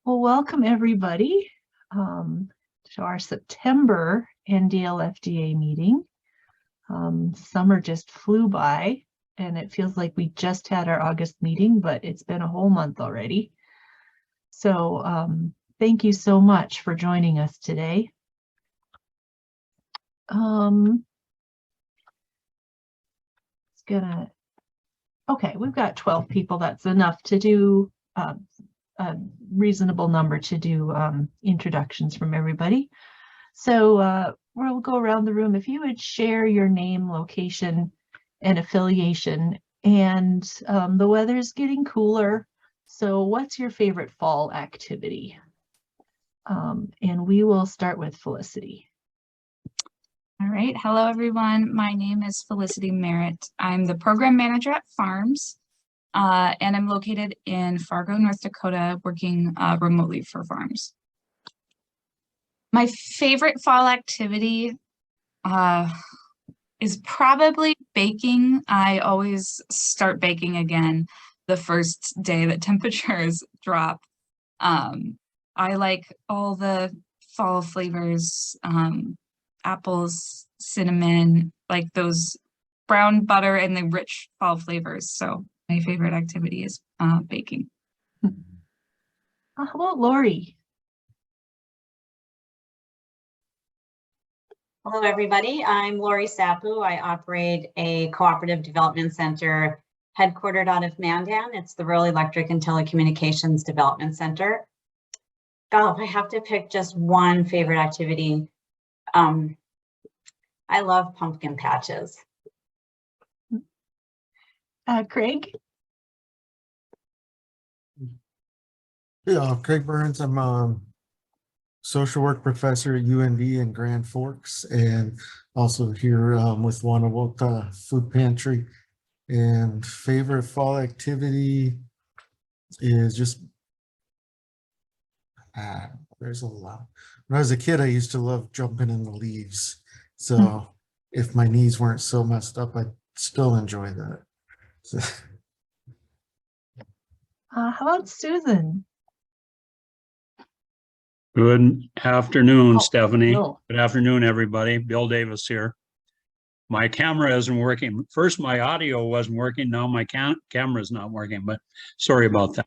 Well, welcome everybody to our September NDL-FDA meeting. Summer just flew by and it feels like we just had our August meeting, but it's been a whole month already. So thank you so much for joining us today. Okay, we've got 12 people. That's enough to do a reasonable number to do introductions from everybody. So we'll go around the room. If you would share your name, location, and affiliation. And the weather's getting cooler. So what's your favorite fall activity? And we will start with Felicity. All right. Hello, everyone. My name is Felicity Merritt. I'm the program manager at Farms, and I'm located in Fargo, North Dakota, working remotely for Farms. My favorite fall activity is probably baking. I always start baking again the first day that temperatures drop. I like all the fall flavors, apples, cinnamon, like those brown butter and the rich fall flavors. So my favorite activity is baking. How about Lori? Hello, everybody. I'm Lori Sapu. I operate a cooperative development center headquartered out of Mandan. It's the Rural Electric and Telecommunications Development Center. Oh, if I have to pick just one favorite activity, I love pumpkin patches. Craig? Yeah, Craig Burns. I'm a social work professor at UND in Grand Forks, and also here with Wanawota Food Pantry. And favorite fall activity is just there's a lot. When I was a kid, I used to love jumping in the leaves. So if my knees weren't so messed up, I'd still enjoy that. So. How about Susan? Good afternoon, Stephanie. Bill. Good afternoon, everybody. Bill Davis here. My camera isn't working. First, my audio wasn't working. Now my camera is not working, but sorry about that.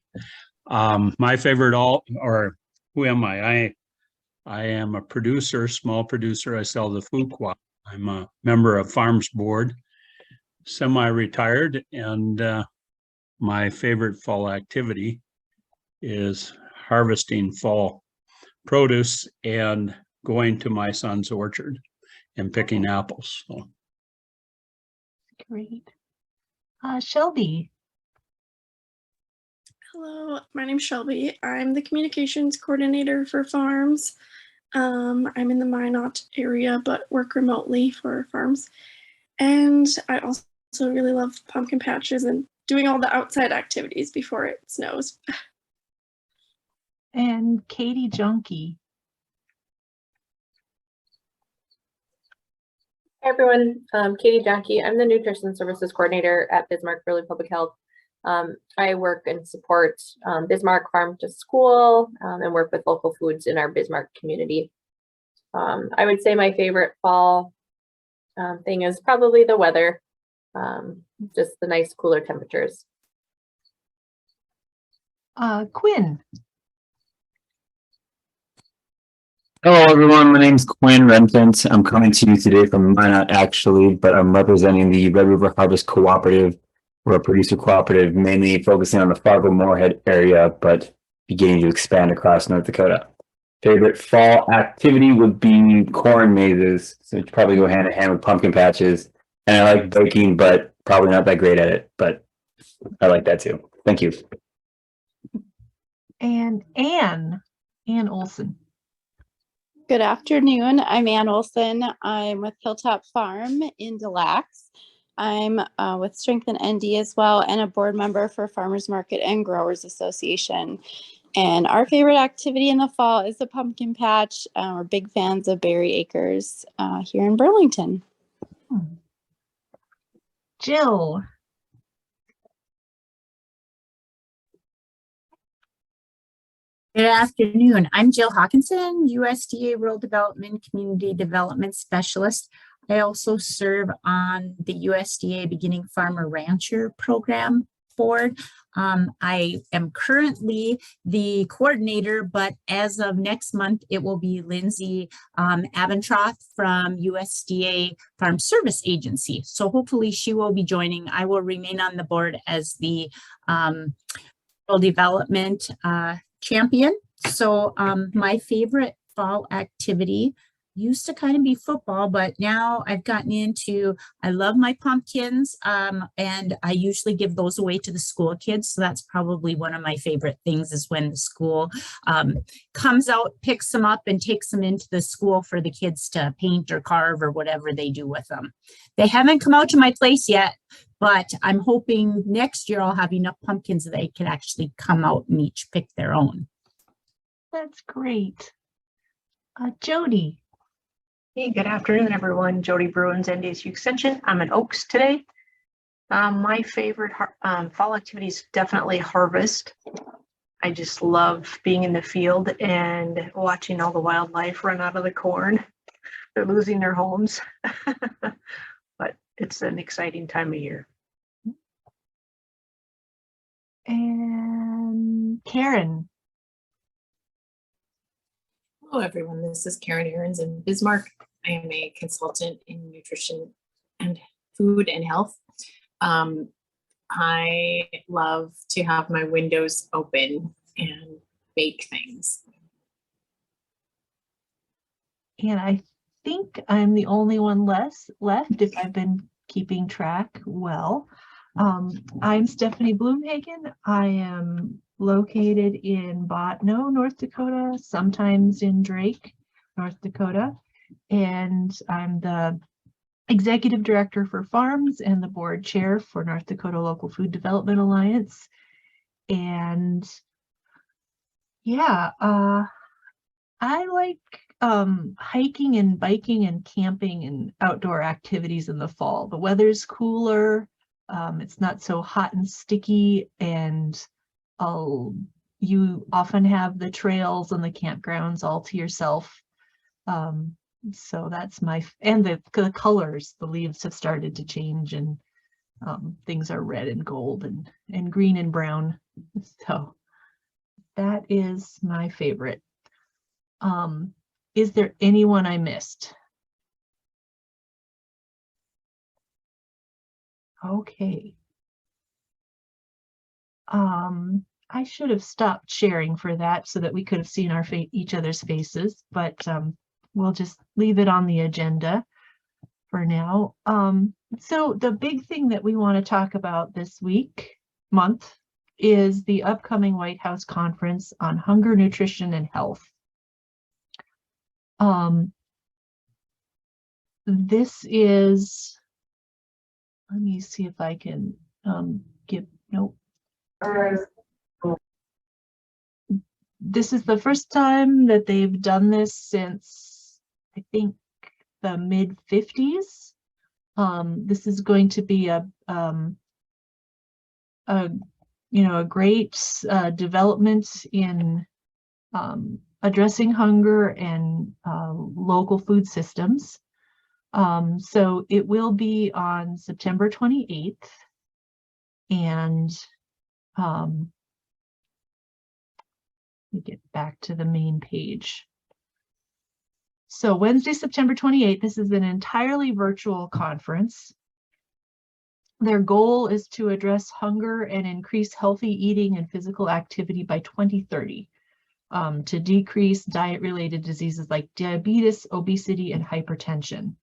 My favorite who am I? I am a producer, small producer. I sell the food co-op. I'm a member of Farms Board, semi-retired, and my favorite fall activity is harvesting fall produce and going to my son's orchard and picking apples. So. Great. Shelby. Hello, my name's Shelby. I'm the communications coordinator for Farms. I'm in the Minot area, but work remotely for Farms. And I also really love pumpkin patches and doing all the outside activities before it snows. And Katie Junkie. Hi everyone, Katie Junkie. I'm the Nutrition Services Coordinator at Bismarck Early Public Health. I work and support Bismarck Farm to School and work with local foods in our Bismarck community. I would say my favorite fall thing is probably the weather, just the nice cooler temperatures. Quinn. Hello everyone, my name is Quinn Renfant. I'm coming to you today from Minot actually, but I'm representing the Red River Harvest Cooperative. We're a producer cooperative mainly focusing on the Fargo-Moorhead area, but beginning to expand across North Dakota. Favorite fall activity would be corn mazes, so it's probably go hand in hand with pumpkin patches. And I like baking, but probably not that great at it, but I like that too. Thank you. And Ann Olson. Good afternoon. I'm Ann Olson. I'm with Hilltop Farm in Des Lacs. I'm with Strengthen ND as well, and a board member for Farmers Market and Growers Association. And our favorite activity in the fall is the pumpkin patch. We're big fans of Berry Acres here in Burlington. Jill. Good afternoon. I'm Jill Hawkinson, USDA Rural Development Community Development Specialist. I also serve on the USDA Beginning Farmer Rancher Program Board. I am currently the coordinator, but as of next month, it will be Lindsay Abentroth from USDA Farm Service Agency. So hopefully she will be joining. I will remain on the board as the rural development champion. So my favorite fall activity used to kind of be football, but now I've gotten into, I love my pumpkins, and I usually give those away to the school kids. So that's probably one of my favorite things, is when the school comes out, picks them up and takes them into the school for the kids to paint or carve or whatever they do with them. They haven't come out to my place yet, but I'm hoping next year I'll have enough pumpkins that they can actually come out and each pick their own. That's great. Jody. Hey, good afternoon, everyone. Jody Bruins, NDSU Extension. I'm in Oaks today. My favorite fall activity is definitely harvest. I just love being in the field and watching all the wildlife run out of the corn. They're losing their homes, but it's an exciting time of year. And Karen. Hello, everyone. This is Karen Ahrens in Bismarck. I am a consultant in nutrition and food and health. I love to have my windows open and bake things. And I think I'm the only one left if I've been keeping track well. I'm Stephanie Bloomhagen. I am located in Botno, North Dakota, sometimes in Drake, North Dakota. And I'm the executive director for farms and the board chair for North Dakota Local Food Development Alliance. And yeah, I like hiking and biking and camping and outdoor activities in the fall. The weather's cooler, it's not so hot and sticky, and you often have the trails and the campgrounds all to yourself. So that's and the colors, the leaves have started to change, and things are red and gold and green and brown. So that is my favorite. Is there anyone I missed? Okay. I should have stopped sharing for that so that we could have seen our each other's faces, but we'll just leave it on the agenda for now. So the big thing that we want to talk about this month, is the upcoming White House Conference on Hunger, Nutrition, and Health. This is, let me see if I can this is the first time that they've done this since, I think, the mid-50s. This is going to be a great development in addressing hunger and local food systems. So it will be on September 28th, and let me get back to the main page. So Wednesday, September 28th, this is an entirely virtual conference. Their goal is to address hunger and increase healthy eating and physical activity by 2030, to decrease diet-related diseases like diabetes, obesity, and hypertension.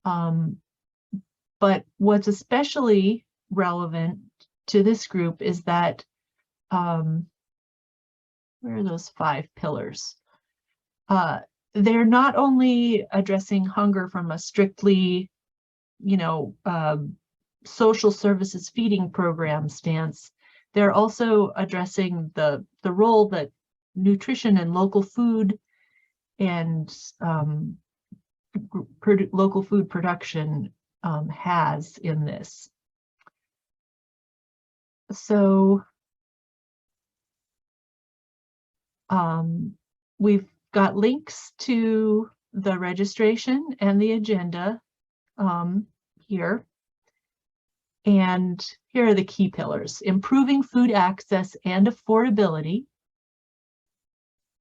But what's especially relevant to this group is that, where are those 5 pillars? They're not only addressing hunger from a strictly, social services feeding program stance, they're also addressing the role that nutrition and local food and local food production has in this. So We've got links to the registration and the agenda here. And here are the key pillars: improving food access and affordability,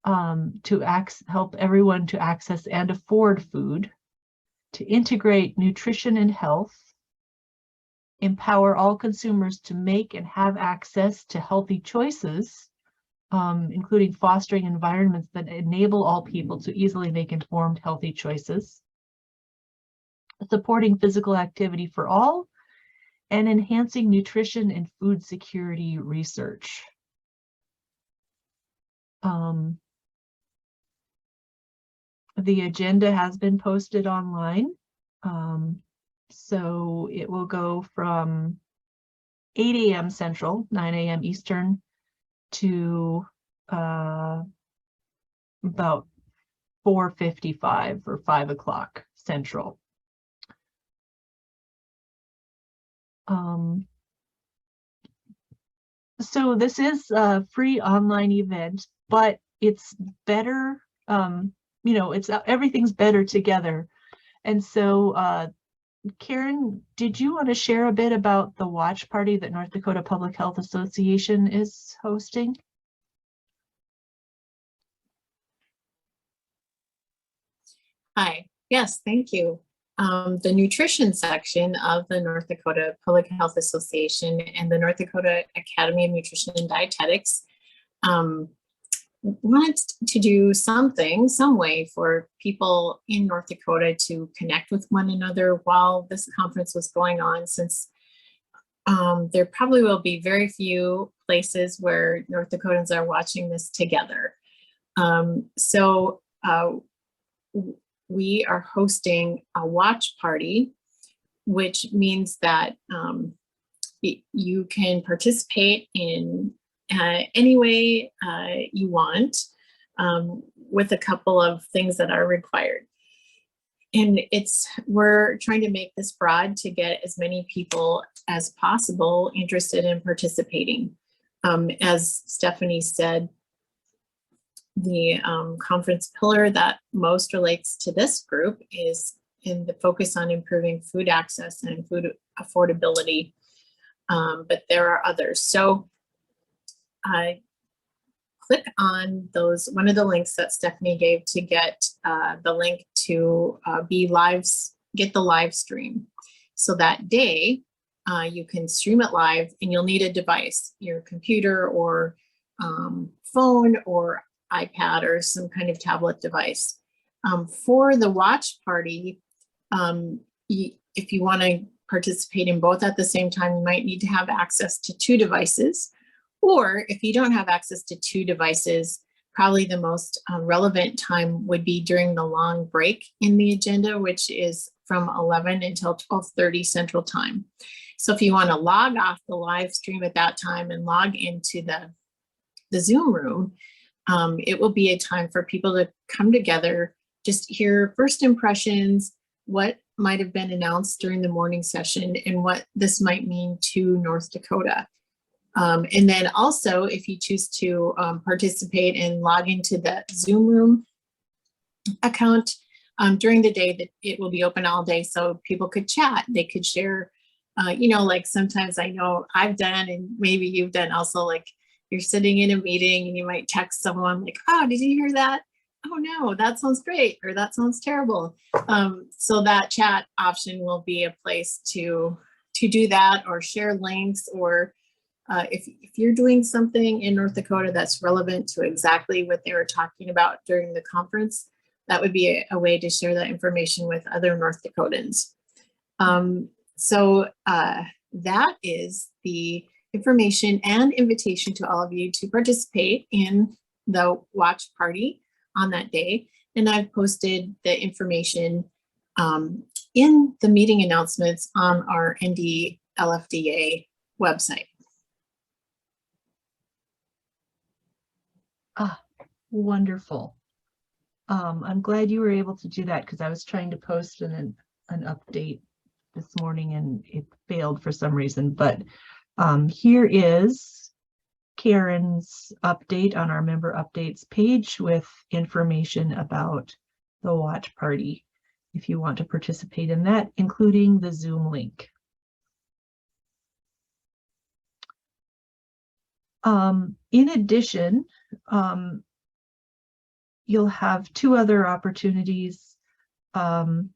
to help everyone to access and afford food, to integrate nutrition and health, empower all consumers to make and have access to healthy choices, including fostering environments that enable all people to easily make informed, healthy choices, supporting physical activity for all, and enhancing nutrition and food security research. The agenda has been posted online. So it will go from 8 a.m. Central, 9 a.m. Eastern, to about 4:55 or 5 o'clock Central. So this is a free online event, but it's better, you know, everything's better together. And so Karen, did you want to share a bit about the watch party that North Dakota Public Health Association is hosting? Hi, yes, thank you. The nutrition section of the North Dakota Public Health Association and the North Dakota Academy of Nutrition and Dietetics wanted to do something, some way for people in North Dakota to connect with one another while this conference was going on, since there probably will be very few places where North Dakotans are watching this together. So we are hosting a watch party, which means that you can participate in any way you want, with a couple of things that are required. And we're trying to make this broad to get as many people as possible interested in participating. As Stephanie said, the conference pillar that most relates to this group is in the focus on improving food access and food affordability, but there are others. So click on one of the links that Stephanie gave to get the link to get the live stream. So that day you can stream it live, and you'll need a device, your computer or phone or iPad or some kind of tablet device. For the watch party, if you want to participate in both at the same time, you might need to have access to 2 devices. Or if you don't have access to 2 devices, probably the most relevant time would be during the long break in the agenda, which is from 11 until 12:30 Central Time. So if you want to log off the live stream at that time and log into the Zoom room, it will be a time for people to come together, just hear first impressions, what might have been announced during the morning session, and what this might mean to North Dakota. And then also, if you choose to participate and log into the Zoom room account during the day, that it will be open all day, so people could chat, they could share, you know, like sometimes I know I've done, and maybe you've done also, like you're sitting in a meeting and you might text someone like, oh, did you hear that? Oh no, that sounds great, or that sounds terrible. So that chat option will be a place to do that, or share links, or if you're doing something in North Dakota that's relevant to exactly what they were talking about during the conference, that would be a way to share that information with other North Dakotans. So that is the information and invitation to all of you to participate in the watch party on that day. And I've posted the information in the meeting announcements on our ND-LFDA website. Ah, wonderful. I'm glad you were able to do that, because I was trying to post an update this morning and it failed for some reason. But here is Karen's update on our member updates page with information about the watch party, if you want to participate in that, including the Zoom link. In addition, you'll have two other opportunities. Farms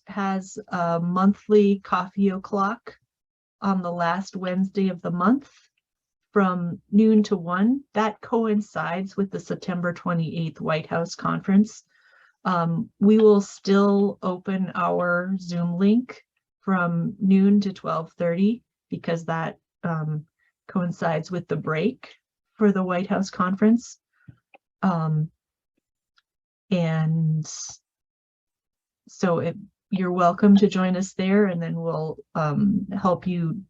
has a monthly coffee o'clock on the last Wednesday of the month from noon to 1. That coincides with the September 28th White House conference. We will still open our Zoom link from noon to 12:30 because that coincides with the break for the White House conference. And so you're welcome to join us there, and then we'll help you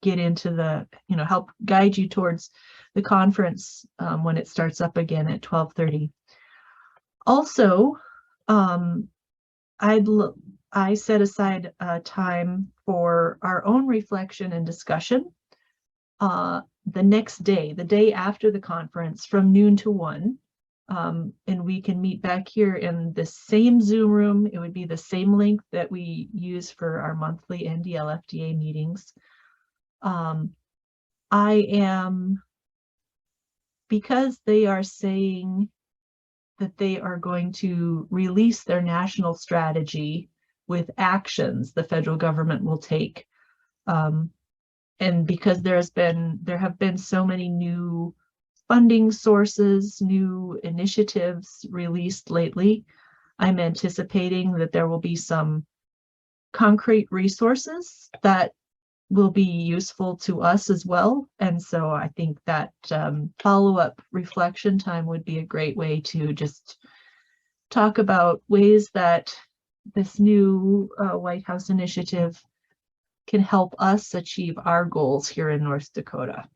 get into help guide you towards the conference when it starts up again at 12:30. Also, I set aside time for our own reflection and discussion the next day, the day after the conference, from noon to 1. And we can meet back here in the same Zoom room. It would be the same link that we use for our monthly NDL-FDA meetings. Because they are saying that they are going to release their national strategy with actions the federal government will take. And because there have been so many new funding sources, new initiatives released lately, I'm anticipating that there will be some concrete resources that will be useful to us as well. And so I think that follow-up reflection time would be a great way to just talk about ways that this new White House initiative can help us achieve our goals here in North Dakota.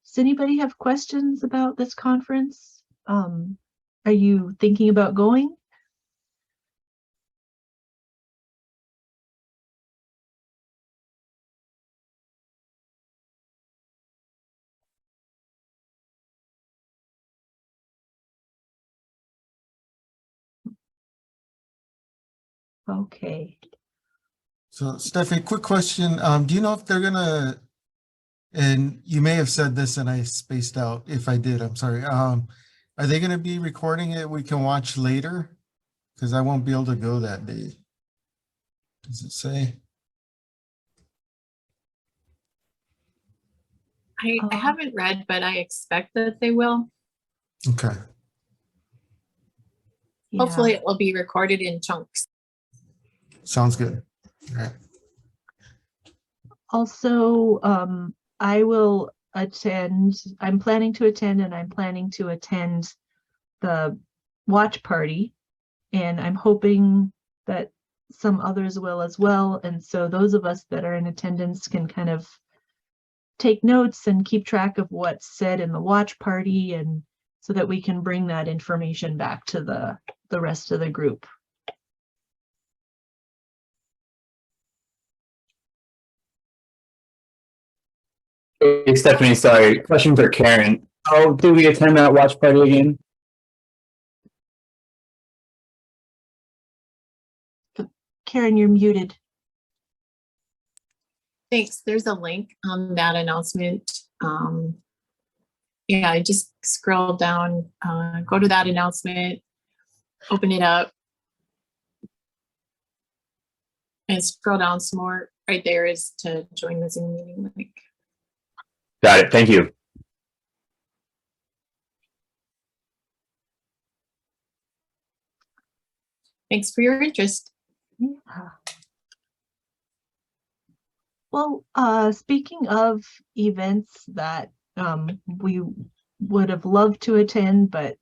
Does anybody have questions about this conference? Are you thinking about going? Okay. So Stephanie, quick question. Do you know if they're gonna, and you may have said this and I spaced out. If I did, I'm sorry. Are they gonna be recording it we can watch later? Because I won't be able to go that day. Does it say? I haven't read, but I expect that they will. Okay. Hopefully it will be recorded in chunks. Sounds good. All right. Also, I will attend, I'm planning to attend, and I'm planning to attend the watch party, and I'm hoping that some others will as well. And so those of us that are in attendance can kind of take notes and keep track of what's said in the watch party, and so that we can bring that information back to the rest of the group. Hey, Stephanie, sorry. Question for Karen. How do we attend that watch party again? Karen, you're muted. Thanks. There's a link on that announcement. Yeah, just scroll down, go to that announcement, open it up, and scroll down some more. Right there is to join the Zoom meeting link. Got it. Thank you. Thanks for your interest. Yeah. Well, speaking of events that we would have loved to attend but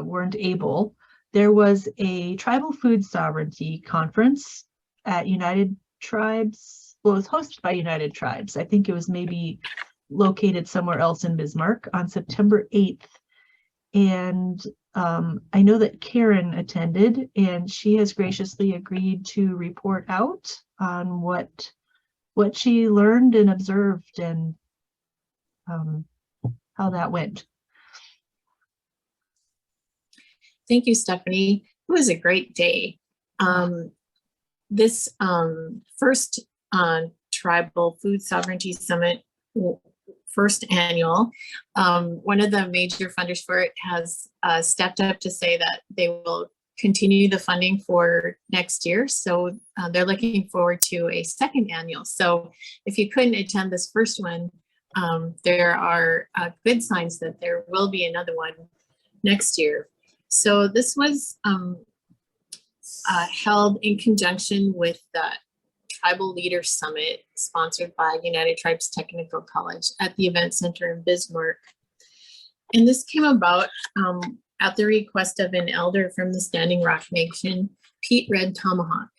weren't able, there was a Tribal Food Sovereignty Conference at United Tribes. Well, it was hosted by United Tribes. I think it was maybe located somewhere else in Bismarck on September 8th. And I know that Karen attended, and she has graciously agreed to report out on what what she learned and observed and how that went. Thank you, Stephanie. It was a great day. This first Tribal Food Sovereignty Summit, first annual, one of the major funders for it has stepped up to say that they will continue the funding for next year. So they're looking forward to a second annual. So if you couldn't attend this first one, there are good signs that there will be another one next year. So this was held in conjunction with the Tribal Leaders Summit sponsored by United Tribes Technical College at the Event Center in Bismarck. And this came about at the request of an elder from the Standing Rock Nation, Pete Red Tomahawk.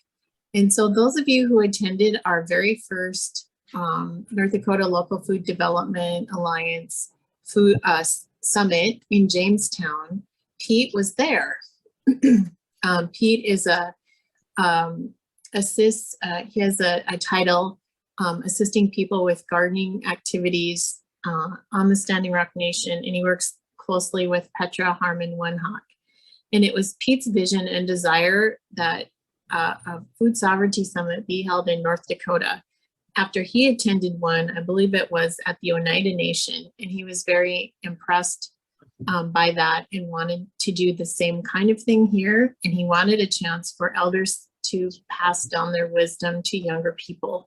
And so those of you who attended our very first North Dakota Local Food Development Alliance Food Summit in Jamestown, Pete was there. Pete is he has a title assisting people with gardening activities on the Standing Rock Nation, and he works closely with Petra Harmon Wenhawk. And it was Pete's vision and desire that a food sovereignty summit be held in North Dakota. After he attended one, I believe it was at the Oneida Nation, and he was very impressed by that and wanted to do the same kind of thing here. And he wanted a chance for elders to pass down their wisdom to younger people.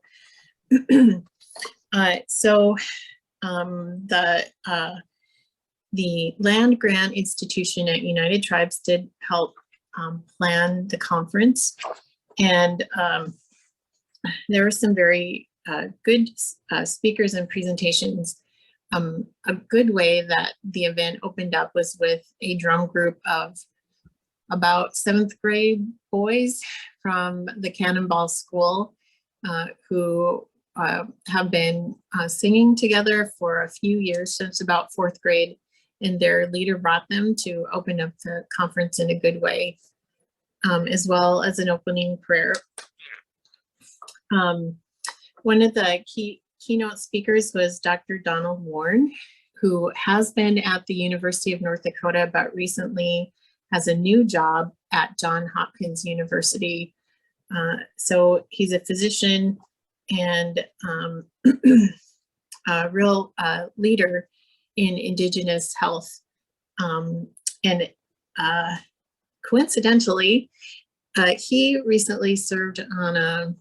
The land grant institution at United Tribes did help plan the conference, and there were some very good speakers and presentations. A good way that the event opened up was with a drum group of about 7th grade boys from the Cannonball School who have been singing together for a few years, since about 4th grade, and their leader brought them to open up the conference in a good way, as well as an opening prayer. One of the keynote speakers was Dr. Donald Warren, who has been at the University of North Dakota, but recently has a new job at Johns Hopkins University. So he's a physician and a real leader in Indigenous health. And coincidentally, he recently served on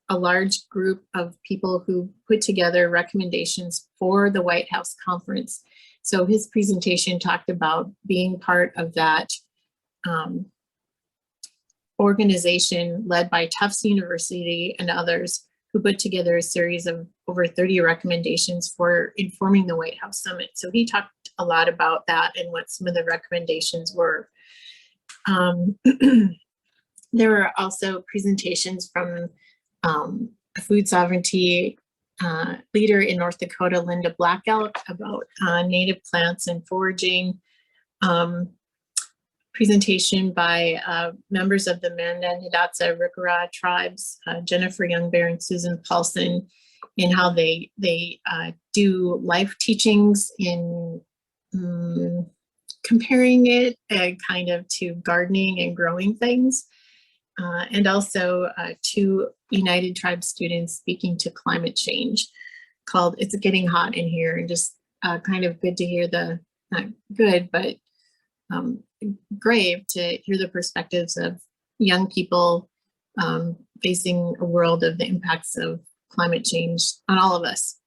a large group of people who put together recommendations for the White House conference. So his presentation talked about being part of that organization led by Tufts University and others, who put together a series of over 30 recommendations for informing the White House Summit. So he talked a lot about that and what some of the recommendations were. There were also presentations from a food sovereignty leader in North Dakota, Linda Black Elk, about native plants and foraging. Presentation by members of the Mandan, Hidatsa, Rikara tribes, Jennifer Youngbear and Susan Paulson, in how they do life teachings in comparing it kind of to gardening and growing things. And also 2 United Tribes students speaking to climate change, called It's Getting Hot in Here, and just kind of good to hear not good, but grave to hear the perspectives of young people facing a world of the impacts of climate change on all of us.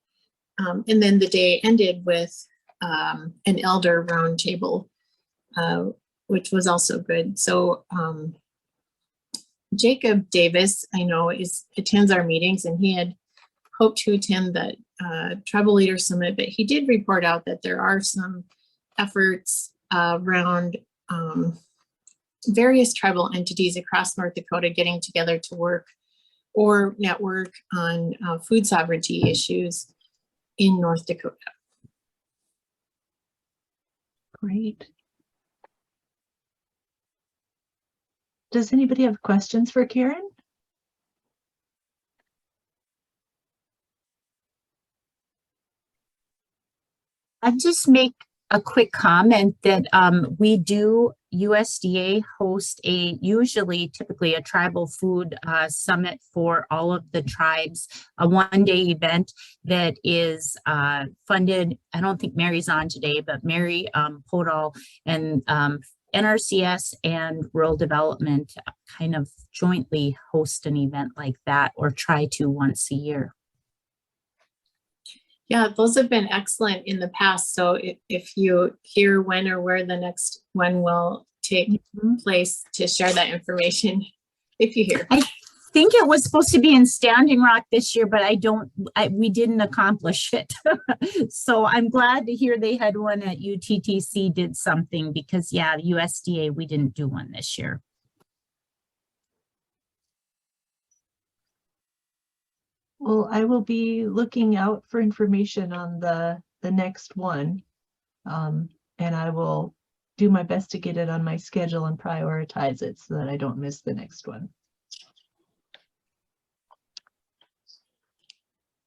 And then the day ended with an elder roundtable, which was also good. So Jacob Davis, I know, attends our meetings, and he had hoped to attend the Tribal Leaders Summit, but he did report out that there are some efforts around various tribal entities across North Dakota getting together to work or network on food sovereignty issues in North Dakota. Great. Does anybody have questions for Karen? I'd just make a quick comment that we do USDA host typically a tribal food summit for all of the tribes, a one-day event that is funded. I don't think Mary's on today, but Mary Podol and NRCS and Rural Development kind of jointly host an event like that, or try to once a year. Yeah, those have been excellent in the past. So if you hear when or where the next one will take place, to share that information, if you hear. I think it was supposed to be in Standing Rock this year, but we didn't accomplish it. So I'm glad to hear they had one at UTTC did something, because yeah, USDA, we didn't do one this year. Well, I will be looking out for information on the next one. And I will do my best to get it on my schedule and prioritize it so that I don't miss the next one.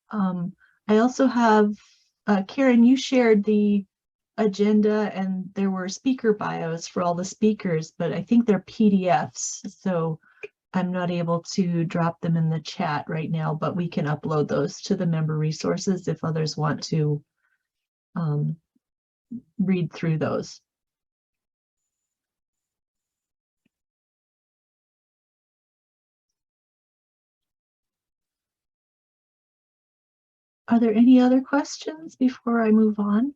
I also have, Karen, you shared the agenda and there were speaker bios for all the speakers, but I think they're PDFs. So I'm not able to drop them in the chat right now, but we can upload those to the member resources if others want to read through those. Are there any other questions before I move on?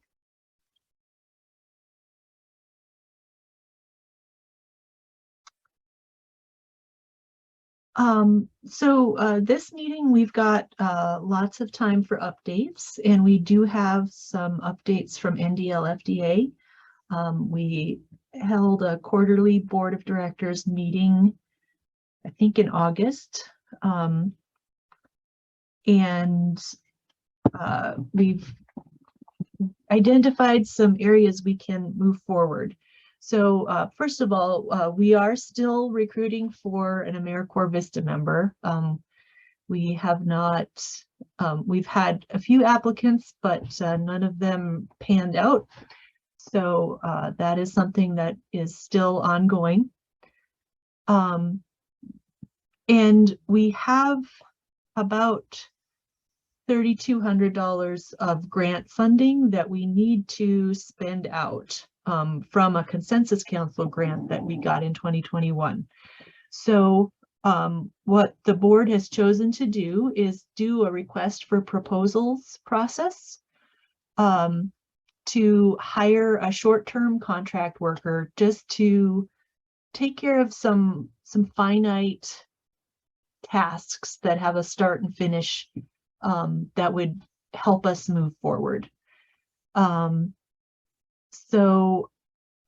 This meeting, we've got lots of time for updates, and we do have some updates from NDL-FDA. We held a quarterly board of directors meeting, I think in August, and we've identified some areas we can move forward. So first of all, we are still recruiting for an AmeriCorps Vista member. We have not, we've had a few applicants, but none of them panned out. So that is something that is still ongoing. And we have about $3,200 of grant funding that we need to spend out from a Consensus Council grant that we got in 2021. So what the board has chosen to do is do a request for proposals process to hire a short-term contract worker just to take care of some finite tasks that have a start and finish that would help us move forward. So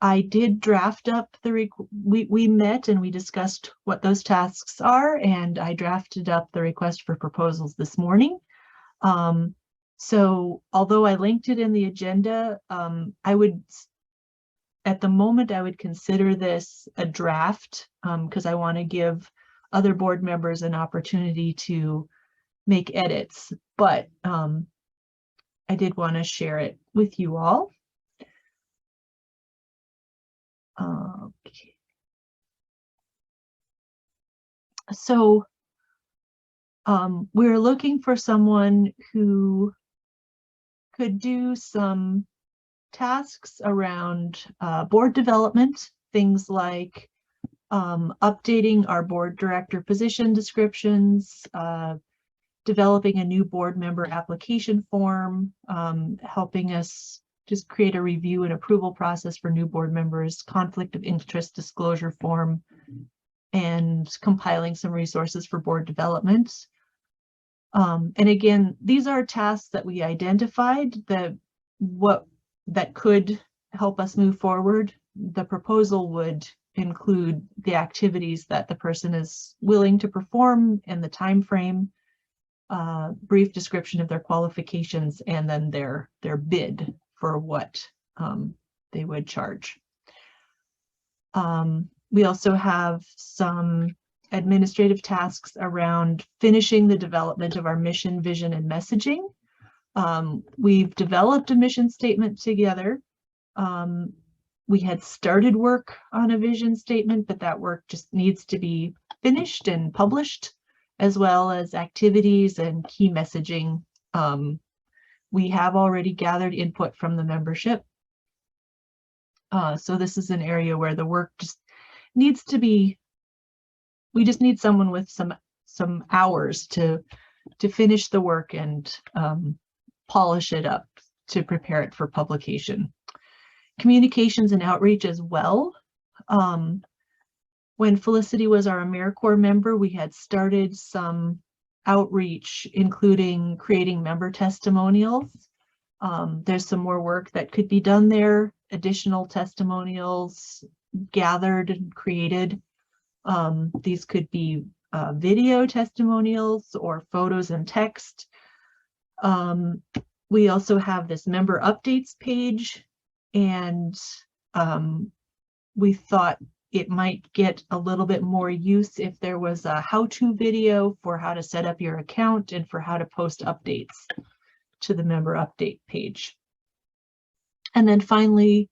I did draft up we met and we discussed what those tasks are, and I drafted up the request for proposals this morning. So although I linked it in the agenda, at the moment, I would consider this a draft because I want to give other board members an opportunity to make edits, but I did want to share it with you all. Okay. So we're looking for someone who could do some tasks around board development, things like updating our board director position descriptions, developing a new board member application form, helping us just create a review and approval process for new board members, conflict of interest disclosure form, and compiling some resources for board development. And again, these are tasks that we identified that could help us move forward. The proposal would include the activities that the person is willing to perform and the time frame, brief description of their qualifications, and then their bid for what they would charge. We also have some administrative tasks around finishing the development of our mission, vision, and messaging. We've developed a mission statement together. We had started work on a vision statement, but that work just needs to be finished and published, as well as activities and key messaging. We have already gathered input from the membership. So this is an area where the work just needs to be, we just need someone with some hours to finish the work and polish it up to prepare it for publication. Communications and outreach as well. When Felicity was our AmeriCorps member, we had started some outreach, including creating member testimonials. There's some more work that could be done there, additional testimonials gathered and created. These could be video testimonials or photos and text. We also have this member updates page, and we thought it might get a little bit more use if there was a how-to video for how to set up your account and for how to post updates to the member update page. And then finally,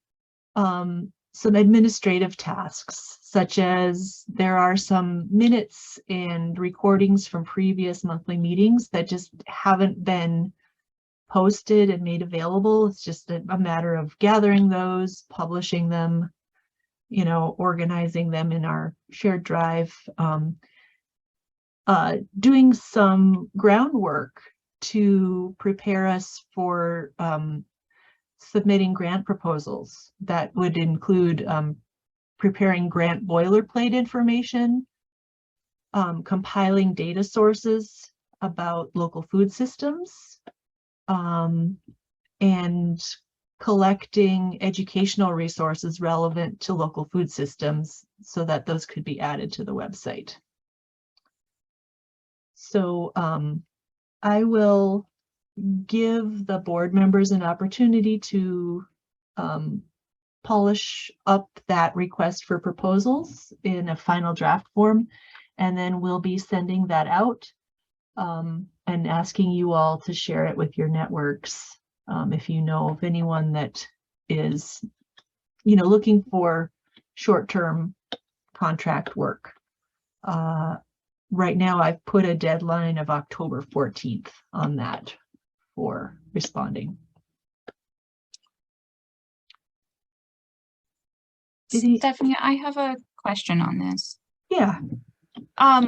some administrative tasks, such as there are some minutes and recordings from previous monthly meetings that just haven't been posted and made available. It's just a matter of gathering those, publishing them, you know, organizing them in our shared drive, doing some groundwork to prepare us for submitting grant proposals. That would include preparing grant boilerplate information, compiling data sources about local food systems, and collecting educational resources relevant to local food systems so that those could be added to the website. So I will give the board members an opportunity to polish up that request for proposals in a final draft form, and then we'll be sending that out and asking you all to share it with your networks. If you know of anyone that is, you know, looking for short-term contract work. Right now, I've put a deadline of October 14th on that for responding. Stephanie, I have a question on this. Yeah.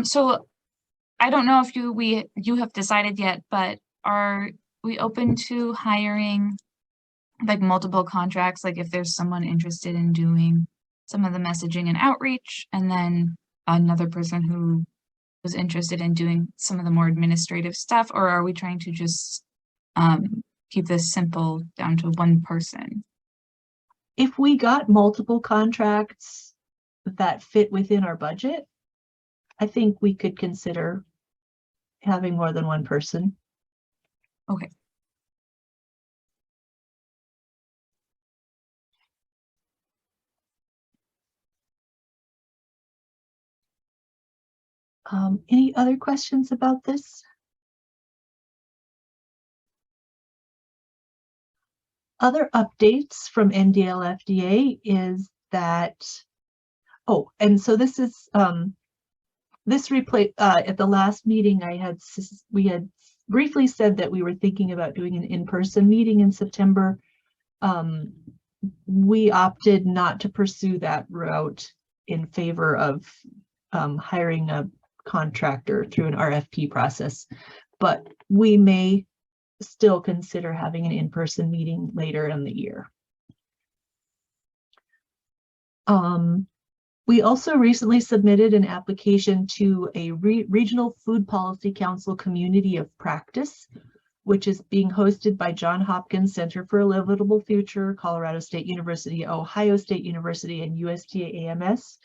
So I don't know if you have decided yet, but are we open to hiring like multiple contracts? Like if there's someone interested in doing some of the messaging and outreach, and then another person who was interested in doing some of the more administrative stuff, or are we trying to just keep this simple down to one person? If we got multiple contracts that fit within our budget, I think we could consider having more than one person. Okay. Any other questions about this? Other updates from NDL-FDA is that, oh, and so this is, this replay, at the last meeting we had briefly said that we were thinking about doing an in-person meeting in September. We opted not to pursue that route in favor of hiring a contractor through an RFP process, but we may still consider having an in-person meeting later in the year. We also recently submitted an application to a Regional Food Policy Council Community of Practice, which is being hosted by Johns Hopkins Center for a Livable Future, Colorado State University, Ohio State University, and USDA AMS.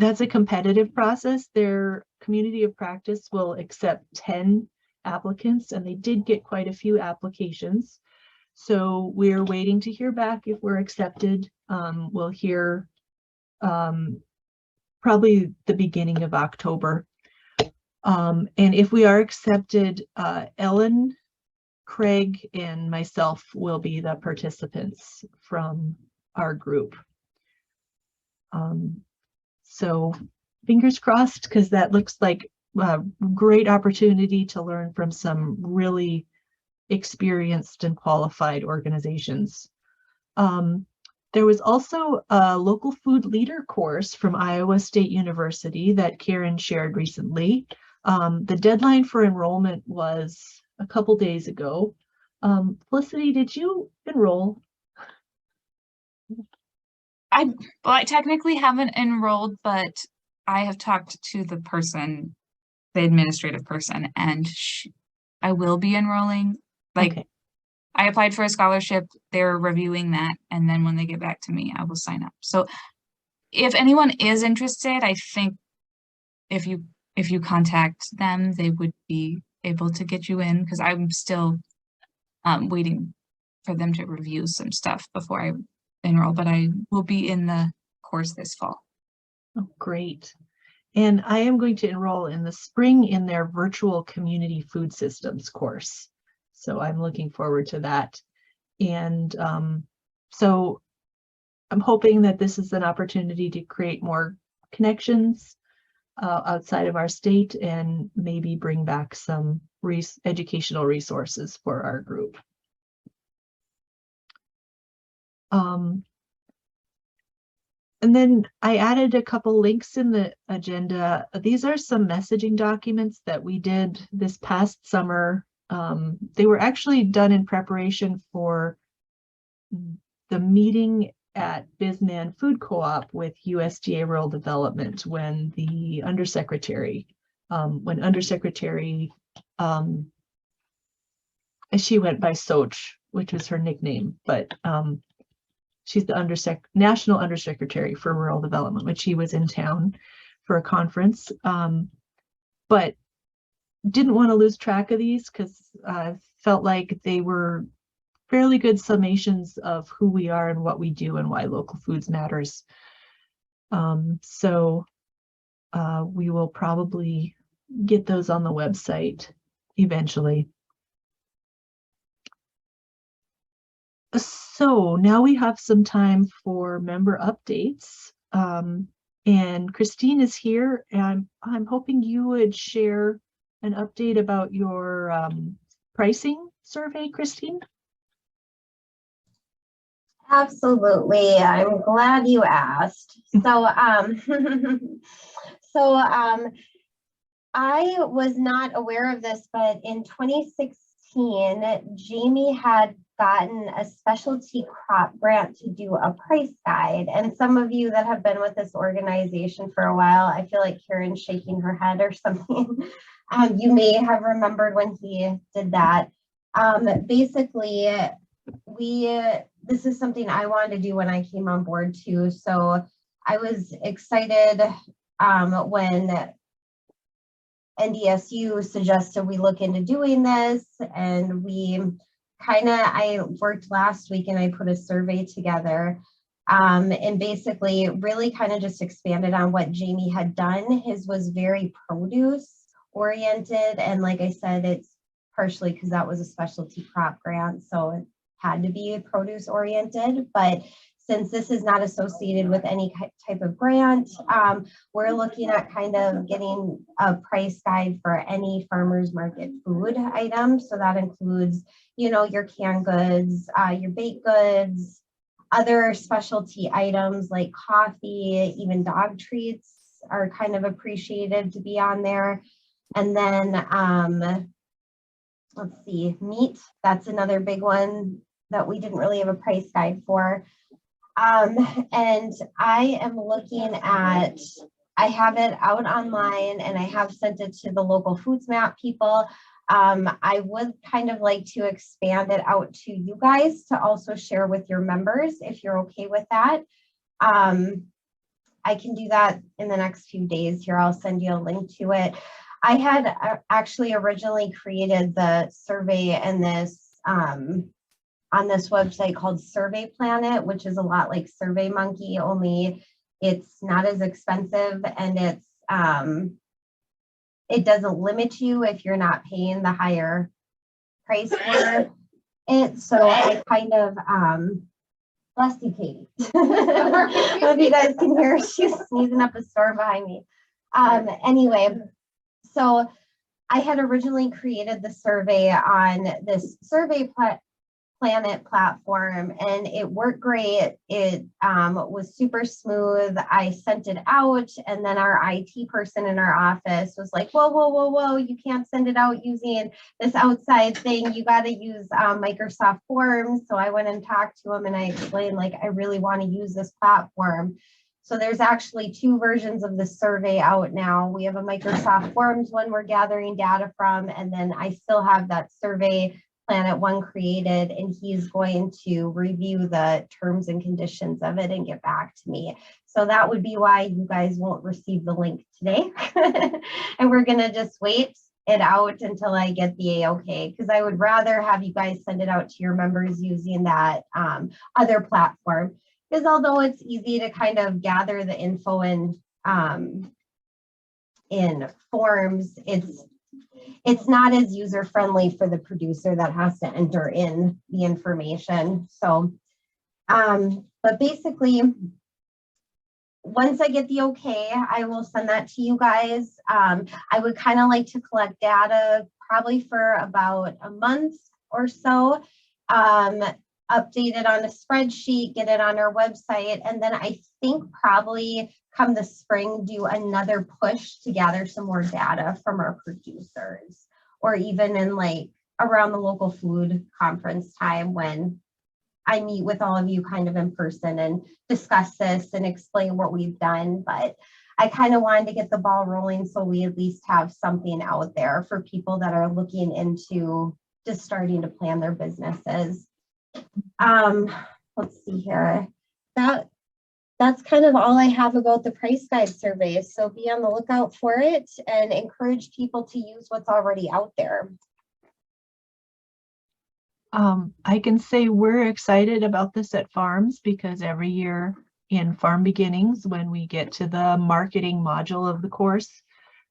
That's a competitive process. Their Community of Practice will accept 10 applicants, and they did get quite a few applications. So we're waiting to hear back if we're accepted. We'll hear probably the beginning of October. And if we are accepted, Ellen Craig and myself will be the participants from our group. So fingers crossed, because that looks like a great opportunity to learn from some really experienced and qualified organizations. There was also a local food leader course from Iowa State University that Karen shared recently. The deadline for enrollment was a couple days ago. Felicity, did you enroll? I technically haven't enrolled, but I have talked to the person, the administrative person, and I will be enrolling. Like, Okay. I applied for a scholarship, they're reviewing that, and then when they get back to me, I will sign up. So if anyone is interested, I think if you contact them, they would be able to get you in, because I'm still waiting for them to review some stuff before I enroll, but I will be in the course this fall. Oh, great. And I am going to enroll in the spring in their virtual community food systems course. So I'm looking forward to that. And so I'm hoping that this is an opportunity to create more connections outside of our state and maybe bring back some educational resources for our group. And then I added a couple links in the agenda. These are some messaging documents that we did this past summer. They were actually done in preparation for the meeting at BizMan Food Co-op with USDA Rural Development when the undersecretary, she went by Soch, which was her nickname, but she's the National Undersecretary for Rural Development, which she was in town for a conference, but didn't want to lose track of these because I felt like they were fairly good summations of who we are and what we do and why local foods matters. So we will probably get those on the website eventually. So now we have some time for member updates. And Christine is here, and I'm hoping you would share an update about your pricing survey, Christine. Absolutely. I'm glad you asked. So, I was not aware of this, but in 2016, Jamie had gotten a specialty crop grant to do a price guide. And some of you that have been with this organization for a while, I feel like Karen's shaking her head or something. You may have remembered when he did that. Basically, this is something I wanted to do when I came on board too. So I was excited when NDSU suggested we look into doing this, and I worked last week and I put a survey together and basically really kind of just expanded on what Jamie had done. His was very produce oriented, and like I said, it's partially because that was a specialty crop grant, so it had to be produce oriented. But since this is not associated with any type of grant, we're looking at kind of getting a price guide for any farmers market food item. So that includes, your canned goods, your baked goods, other specialty items like coffee, even dog treats are kind of appreciated to be on there. And then, let's see, meat, that's another big one that we didn't really have a price guide for. And I am looking at, I have it out online and I have sent it to the local foods map people. I would kind of like to expand it out to you guys to also share with your members if you're okay with that. I can do that in the next few days here. I'll send you a link to it. I had actually originally created the survey and this on this website called Survey Planet, which is a lot like SurveyMonkey, only it's not as expensive, and it doesn't limit you if you're not paying the higher price for it. So I kind of, bless you, Katie. I hope you guys can hear her. She's sneezing up a storm behind me. Anyway, so I had originally created the survey on this Survey Planet platform, and it worked great. It was super smooth. I sent it out, and then our IT person in our office was like, whoa, whoa, whoa, whoa, you can't send it out using this outside thing. You got to use Microsoft Forms. So I went and talked to him, and I explained, like, I really want to use this platform. So there's actually 2 versions of the survey out now. We have a Microsoft Forms one we're gathering data from, and then I still have that Survey Planet one created, and he's going to review the terms and conditions of it and get back to me. So that would be why you guys won't receive the link today. And we're gonna just wait it out until I get the A-OK, because I would rather have you guys send it out to your members using that other platform. Because although it's easy to kind of gather the info in forms, it's not as user-friendly for the producer that has to enter in the information. So, but basically, once I get the okay, I will send that to you guys. I would kind of like to collect data probably for about a month or so, update it on a spreadsheet, get it on our website, and then I think probably come the spring, do another push to gather some more data from our producers, or even in like around the local food conference time when I meet with all of you kind of in person and discuss this and explain what we've done. But I kind of wanted to get the ball rolling so we at least have something out there for people that are looking into just starting to plan their businesses. Let's see here. That's kind of all I have about the price guide surveys. So be on the lookout for it and encourage people to use what's already out there. I can say we're excited about this at Farms because every year in Farm Beginnings, when we get to the marketing module of the course,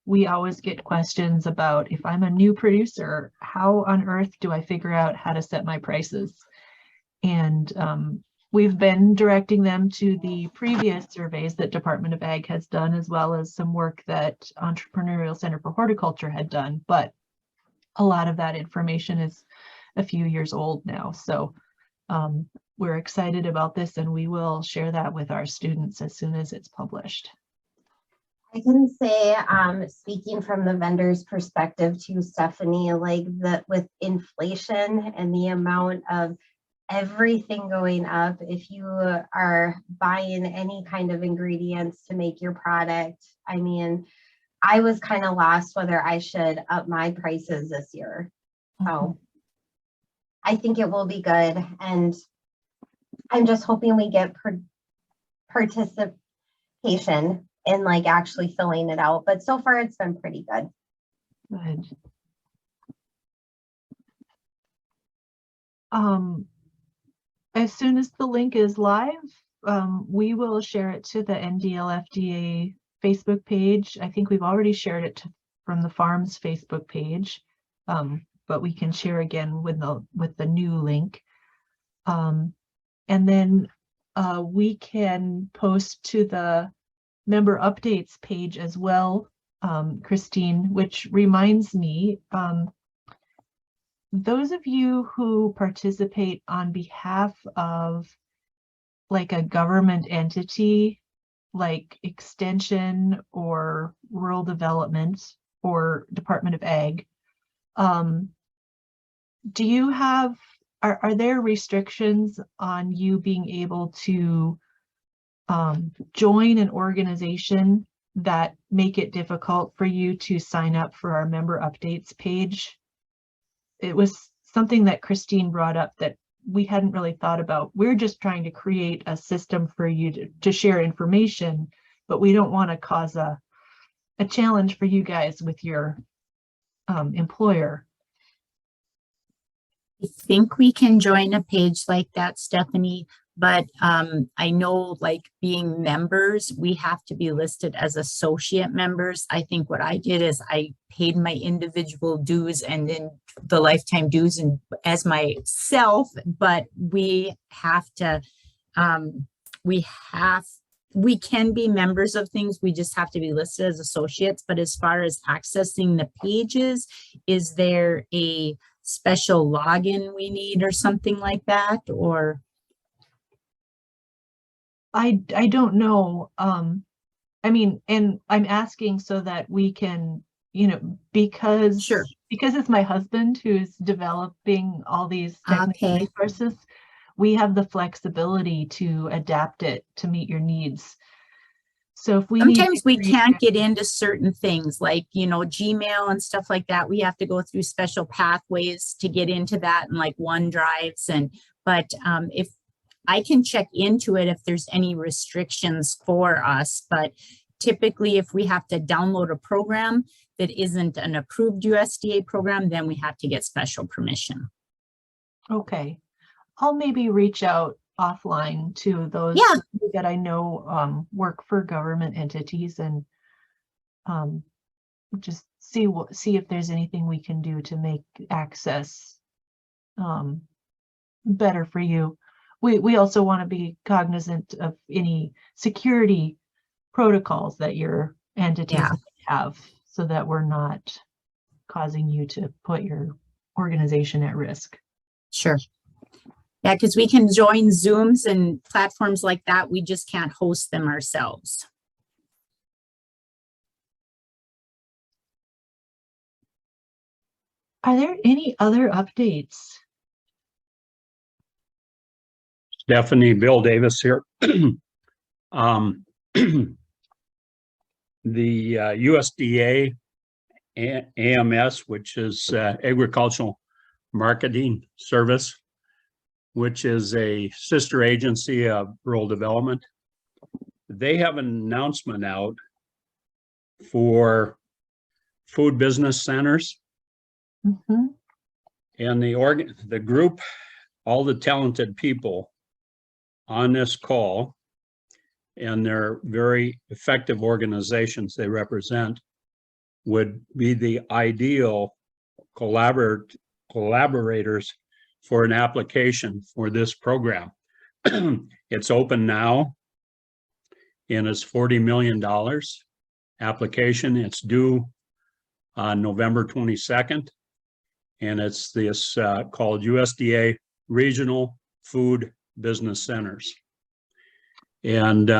we always get questions about, if I'm a new producer, how on earth do I figure out how to set my prices? And we've been directing them to the previous surveys that Department of Ag has done, as well as some work that Entrepreneurial Center for Horticulture had done. But a lot of that information is a few years old now. So we're excited about this, and we will share that with our students as soon as it's published. I can say, speaking from the vendor's perspective too, Stephanie, like with inflation and the amount of everything going up, if you are buying any kind of ingredients to make your product, I mean, I was kind of lost whether I should up my prices this year. So I think it will be good, and I'm just hoping we get participation in like actually filling it out. But so far it's been pretty good. Good. As soon as the link is live, we will share it to the NDLFDA Facebook page. I think we've already shared it from the Farms Facebook page, but we can share again with the new link. And then we can post to the member updates page as well, Christine, which reminds me, those of you who participate on behalf of like a government entity, like Extension or Rural Development or Department of Ag, do you have, are there restrictions on you being able to join an organization that make it difficult for you to sign up for our member updates page? It was something that Christine brought up that we hadn't really thought about. We're just trying to create a system for you to share information, but we don't want to cause a challenge for you guys with your employer. I think we can join a page like that, Stephanie, but I know, like, being members, we have to be listed as associate members. I think what I did is I paid my individual dues and then the lifetime dues and as myself, but we have to, we can be members of things. We just have to be listed as associates. But as far as accessing the pages, is there a special login we need or something like that? Or I don't know. I mean, and I'm asking so that we can, you know, because it's my husband who's developing all these technical resources, we have the flexibility to adapt it to meet your needs. So if we sometimes we can't get into certain things like, you know, Gmail and stuff like that. We have to go through special pathways to get into that, and like OneDrives. But if I can check into it if there's any restrictions for us, but typically if we have to download a program that isn't an approved USDA program, then we have to get special permission. Okay. I'll maybe reach out offline to those that I know work for government entities and just see if there's anything we can do to make access better for you. We also want to be cognizant of any security protocols that your entities have, so that we're not causing you to put your organization at risk. Sure. Yeah, because we can join Zooms and platforms like that. We just can't host them ourselves. Are there any other updates? Stephanie, Bill Davis here. The USDA AMS, which is Agricultural Marketing Service, which is a sister agency of Rural Development. They have an announcement out for food business centers. Mm-hmm. And the group, all the talented people on this call, and they're very effective organizations they represent, would be the ideal collaborators for an application for this program. It's open now, and it's $40 million application. It's due on November 22nd, and it's this called USDA Regional Food Business Centers. And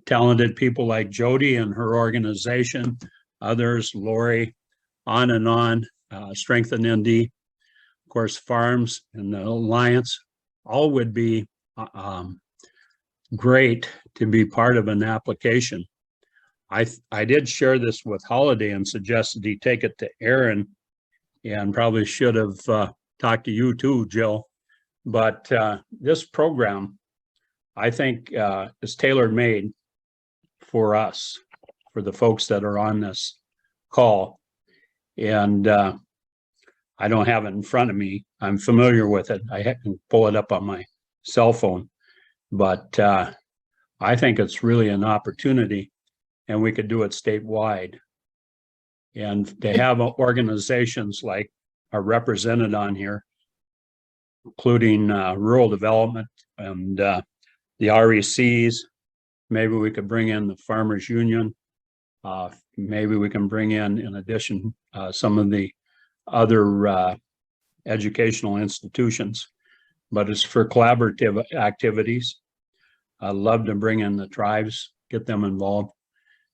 talented people like Jody and her organization, others, Lori, on and on, Strengthen ND, of course, Farms and the Alliance, all would be great to be part of an application. I did share this with Holiday and suggested he take it to Aaron, and probably should have talked to you too, Jill. But this program, I think, is tailor-made for us, for the folks that are on this call. And I don't have it in front of me. I'm familiar with it. I can pull it up on my cell phone. But I think it's really an opportunity, and we could do it statewide. And they have organizations like are represented on here, including rural development and the RECs. Maybe we could bring in the Farmers Union. Maybe we can bring in addition, some of the other educational institutions. But it's for collaborative activities. I'd love to bring in the tribes, get them involved.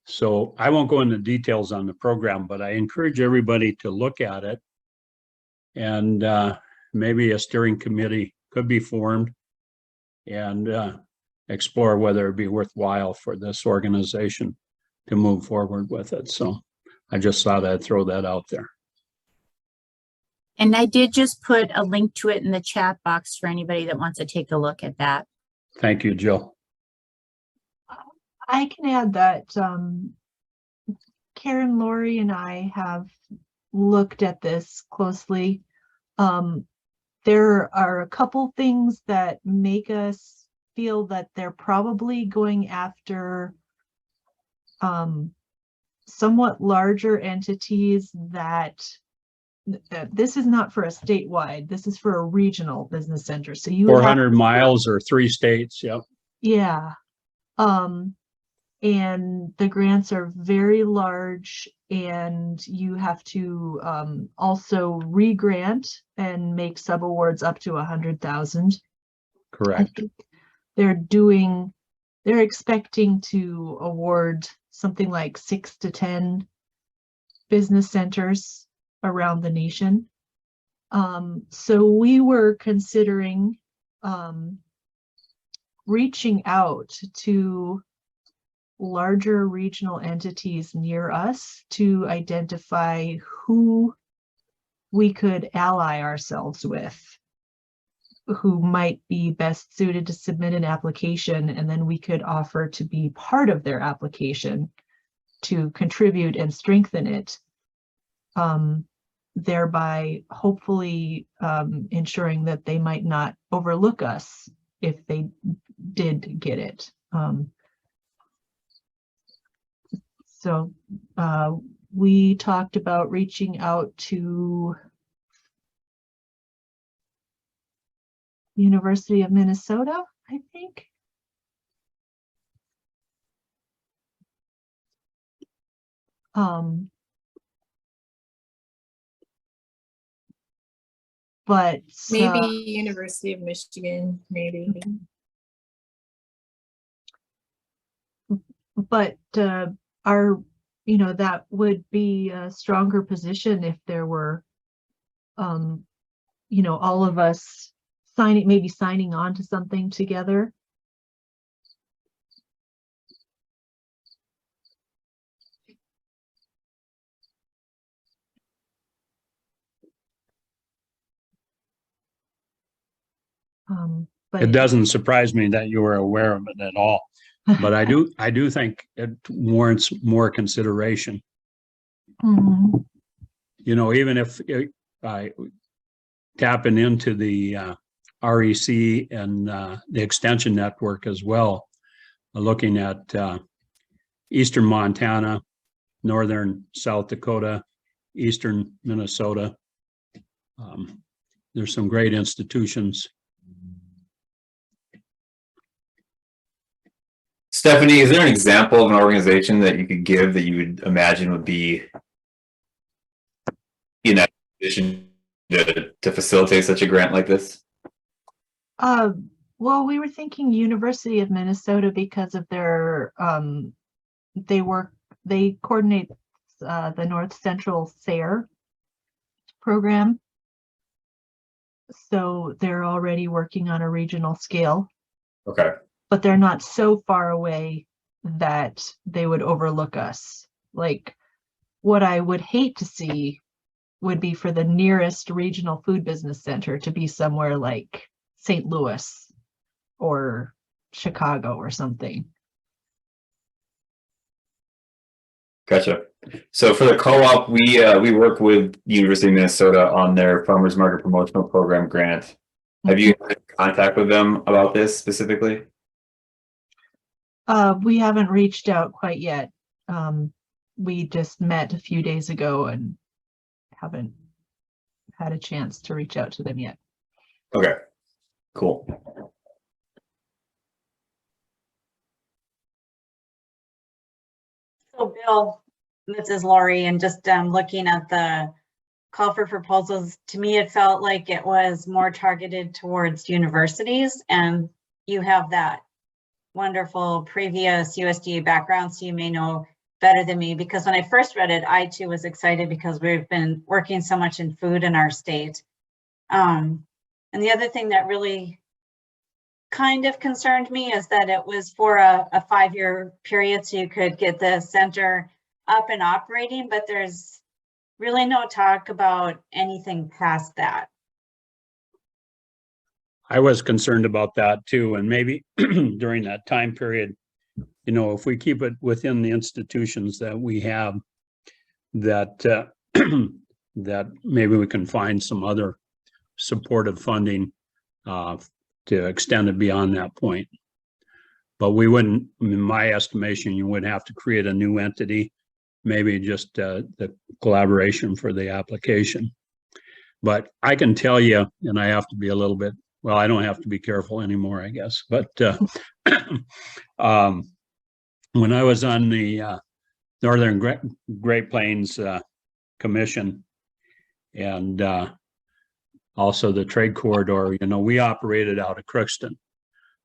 So I won't go into details on the program, but I encourage everybody to look at it. And maybe a steering committee could be formed and explore whether it'd be worthwhile for this organization to move forward with it. So I just thought I'd throw that out there. And I did just put a link to it in the chat box for anybody that wants to take a look at that. Thank you, Jill. I can add that Karen, Lori, and I have looked at this closely. There are a couple things that make us feel that they're probably going after somewhat larger entities that this is not for a statewide, this is for a regional business center. So you would have 400 miles or 3 states, yep. Yeah. And the grants are very large, and you have to also re-grant and make subawards up to 100,000. I Correct. think they're expecting to award something like 6 to 10 business centers around the nation. So we were considering reaching out to larger regional entities near us to identify who we could ally ourselves with, who might be best suited to submit an application, and then we could offer to be part of their application to contribute and strengthen it, thereby hopefully ensuring that they might not overlook us if they did get it. So we talked about reaching out to University of Minnesota, I think. But Maybe University of Michigan, maybe. But that would be a stronger position if there were, all of us signing on to something together. But It doesn't surprise me that you were aware of it at all, but I do think it warrants more consideration. Mhm. Even if I tapping into the REC and the extension network as well, looking at eastern Montana, northern South Dakota, eastern Minnesota. There's some great institutions. Stephanie, is there an example of an organization that you could give that you would imagine would be in that position to facilitate such a grant like this? Well, we were thinking University of Minnesota because of their they coordinate the North Central SARE program. So they're already working on a regional scale. Okay. But they're not so far away that they would overlook us. Like, what I would hate to see would be for the nearest regional food business center to be somewhere like St. Louis or Chicago or something. Gotcha. So for the co-op, we work with University of Minnesota on their farmers market promotional program grant. Have you had contact with them about this specifically? We haven't reached out quite yet. We just met a few days ago and haven't had a chance to reach out to them yet. Okay, cool. So Bill, this is Lori, and just looking at the call for proposals, to me, it felt like it was more targeted towards universities, and you have that wonderful previous USDA background, so you may know better than me, because when I first read it, I too was excited because we've been working so much in food in our state. And the other thing that really kind of concerned me is that it was for a 5-year period, so you could get the center up and operating, but there's really no talk about anything past that. I was concerned about that too, and maybe during that time period, if we keep it within the institutions that we have, that that maybe we can find some other supportive funding to extend it beyond that point. But we wouldn't, in my estimation, you would have to create a new entity, maybe just the collaboration for the application. But I can tell you, and I have to be a little bit, well, I don't have to be careful anymore, I guess. But when I was on the Northern Great Plains Commission and also the trade corridor, you know, we operated out of Crookston.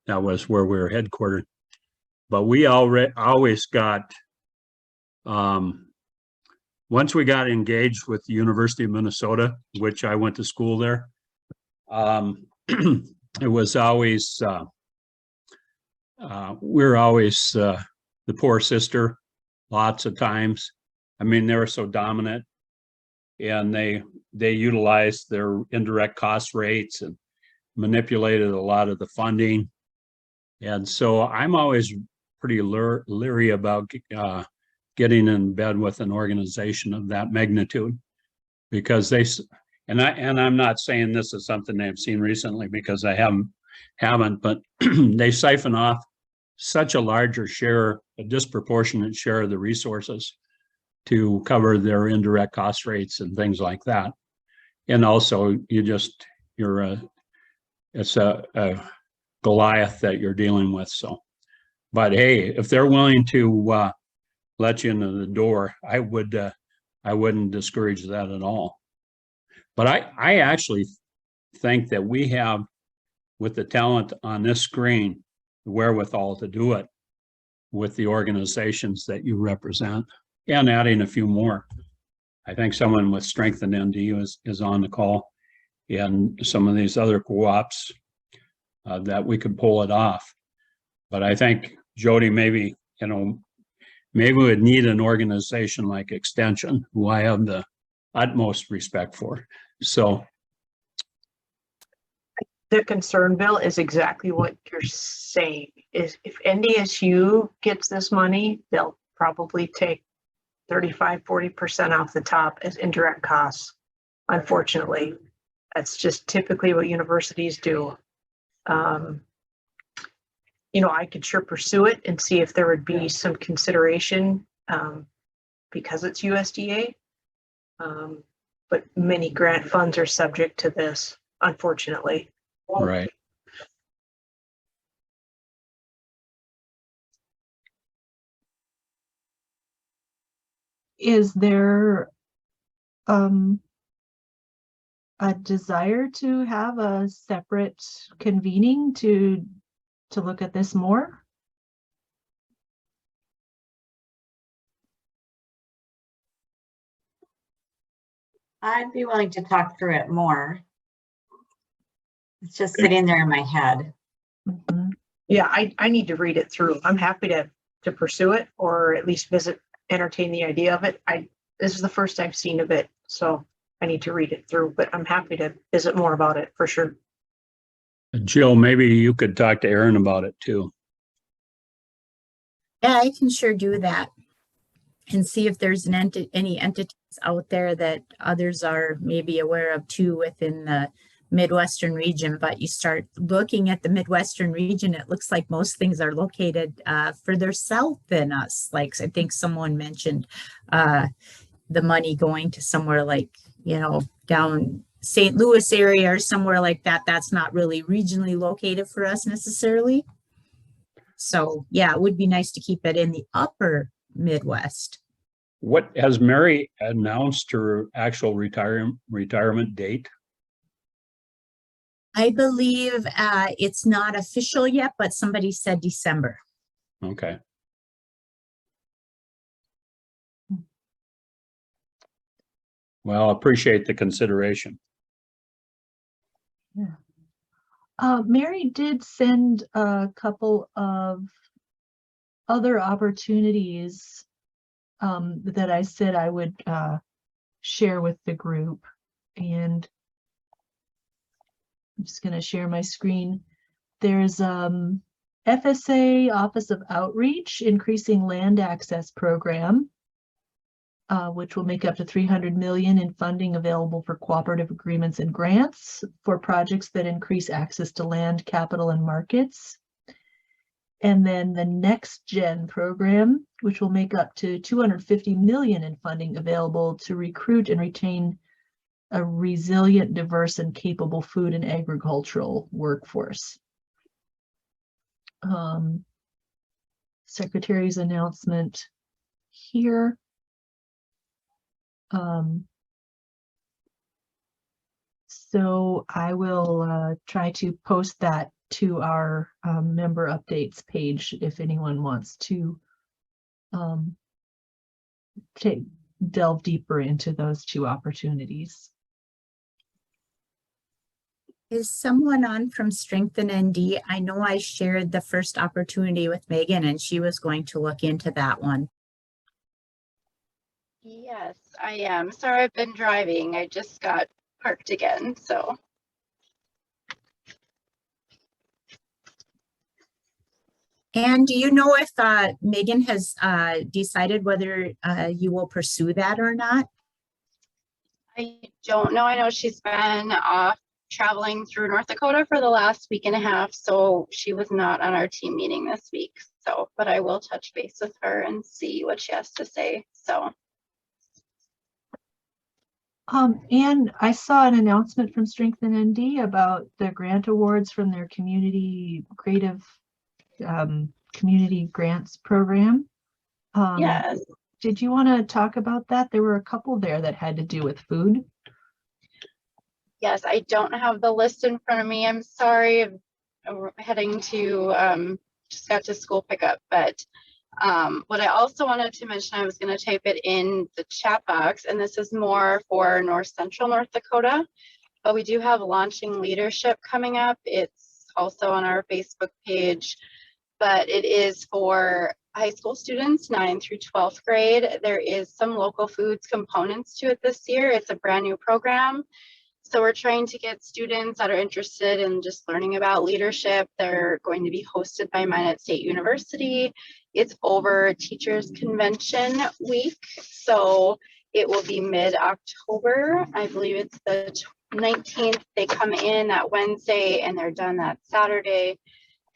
That was where we were headquartered. But we always got, once we got engaged with the University of Minnesota, which I went to school there, it was always, we're always the poor sister lots of times. I mean, they were so dominant, and they utilized their indirect cost rates and manipulated a lot of the funding. And so I'm always pretty leery about getting in bed with an organization of that magnitude, because and I'm not saying this is something I've seen recently, because I haven't, but they siphon off such a larger share, a disproportionate share of the resources to cover their indirect cost rates and things like that. And also it's a Goliath that you're dealing with. So, but hey, if they're willing to let you into the door, I wouldn't discourage that at all. But I actually think that we have, with the talent on this screen, the wherewithal to do it with the organizations that you represent, and adding a few more. I think someone with Strength and ND is on the call, and some of these other co-ops that we could pull it off. But I think, Jody, maybe we would need an organization like Extension, who I have the utmost respect for. So The concern, Bill, is exactly what you're saying. Is if NDSU gets this money, they'll probably take 35–40% off the top as indirect costs. Unfortunately, that's just typically what universities do. I could sure pursue it and see if there would be some consideration because it's USDA. But many grant funds are subject to this, unfortunately. right. Is there a desire to have a separate convening to look at this more? I'd be willing to talk through it more. It's just sitting there in my head. Mhm. Yeah, I need to read it through. I'm happy to pursue it, or at least entertain the idea of it. This is the first I've seen of it, so I need to read it through, but I'm happy to visit more about it for sure. Jill, maybe you could talk to Aaron about it too. Yeah, I can sure do that and see if there's any entities out there that others are maybe aware of too within the Midwestern region. But you start looking at the Midwestern region, it looks like most things are located further south than us. Like I think someone mentioned the money going to somewhere like, down St. Louis area or somewhere like that. That's not really regionally located for us necessarily. So yeah, it would be nice to keep it in the upper Midwest. What has Mary announced her actual retirement date? I believe it's not official yet, but somebody said December. Okay. Well, appreciate the consideration. Yeah. Mary did send a couple of other opportunities that I said I would share with the group, and I'm just going to share my screen. There's FSA Office of Outreach Increasing Land Access Program, which will make up to $300 million in funding available for cooperative agreements and grants for projects that increase access to land, capital, and markets. And then the Next Gen program, which will make up to $250 million in funding available to recruit and retain a resilient, diverse, and capable food and agricultural workforce. Secretary's announcement here. So I will try to post that to our member updates page if anyone wants to delve deeper into those two opportunities. Is someone on from Strengthen ND? I know I shared the first opportunity with Megan and she was going to look into that one. Yes, I am. Sorry, I've been driving. I just got parked again, so. And do you know if Megan has decided whether you will pursue that or not? I don't know. I know she's been off traveling through North Dakota for the last week and a half, so she was not on our team meeting this week. So, but I will touch base with her and see what she has to say. So. And I saw an announcement from Strengthen ND about the grant awards from their community creative community grants program. Yes. Did you want to talk about that? There were a couple there that had to do with food. Yes, I don't have the list in front of me. I'm sorry. I'm heading to just got to school pickup, but what I also wanted to mention, I was going to type it in the chat box, and this is more for North Central North Dakota, but we do have Launching Leadership coming up. It's also on our Facebook page, but it is for high school students, 9th through 12th grade. There is some local foods components to it this year. It's a brand new program. So we're trying to get students that are interested in just learning about leadership. They're going to be hosted by Minot State University. It's over Teachers Convention week. So it will be mid-October. I believe it's the 19th. They come in that Wednesday and they're done that Saturday.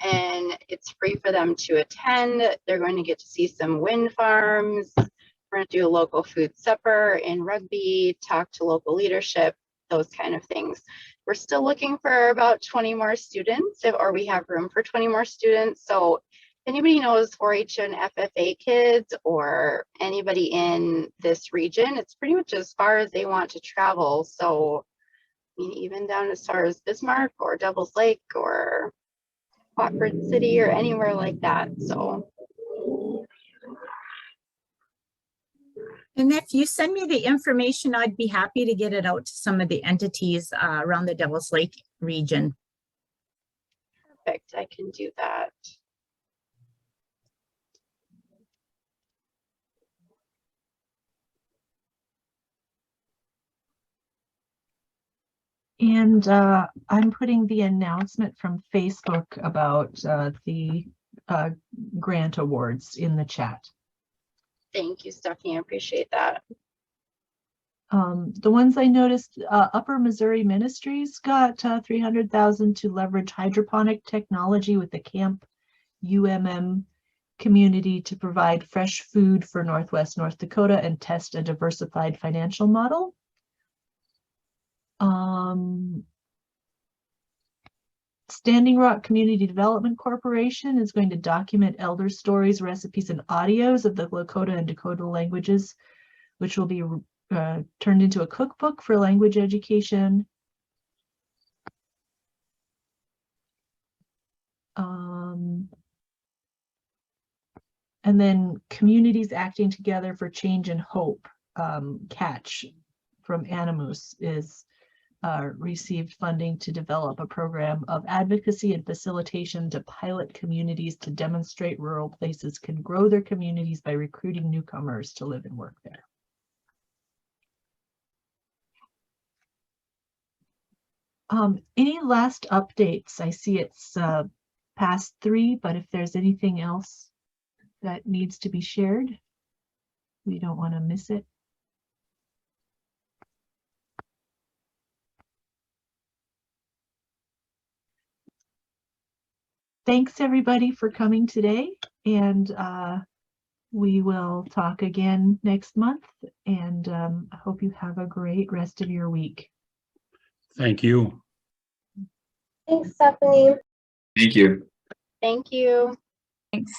And it's free for them to attend. They're going to get to see some wind farms. We're going to do a local food supper in Rugby, talk to local leadership, those kind of things. We're still looking for about 20 more students, or we have room for 20 more students. So if anybody knows 4-H and FFA kids or anybody in this region, it's pretty much as far as they want to travel. So I mean, even down as far as Bismarck or Devils Lake or Watford City or anywhere like that. So. And if you send me the information, I'd be happy to get it out to some of the entities around the Devil's Lake region. Perfect, I can do that. And I'm putting the announcement from Facebook about the grant awards in the chat. Thank you, Stephanie. I appreciate that. The ones I noticed, Upper Missouri Ministries got $300,000 to leverage hydroponic technology with the Camp UMM community to provide fresh food for Northwest North Dakota and test a diversified financial model. Standing Rock Community Development Corporation is going to document elder stories, recipes, and audios of the Lakota and Dakota languages, which will be turned into a cookbook for language education. And then Communities Acting Together for Change and Hope, CATCH from Animus is received funding to develop a program of advocacy and facilitation to pilot communities to demonstrate rural places can grow their communities by recruiting newcomers to live and work there. Any last updates? I see it's past 3, but if there's anything else that needs to be shared, we don't want to miss it. Thanks everybody for coming today, and We will talk again next month, and I hope you have a great rest of your week. Thank you. Thanks, Stephanie. Thank you. Thank you. Thanks.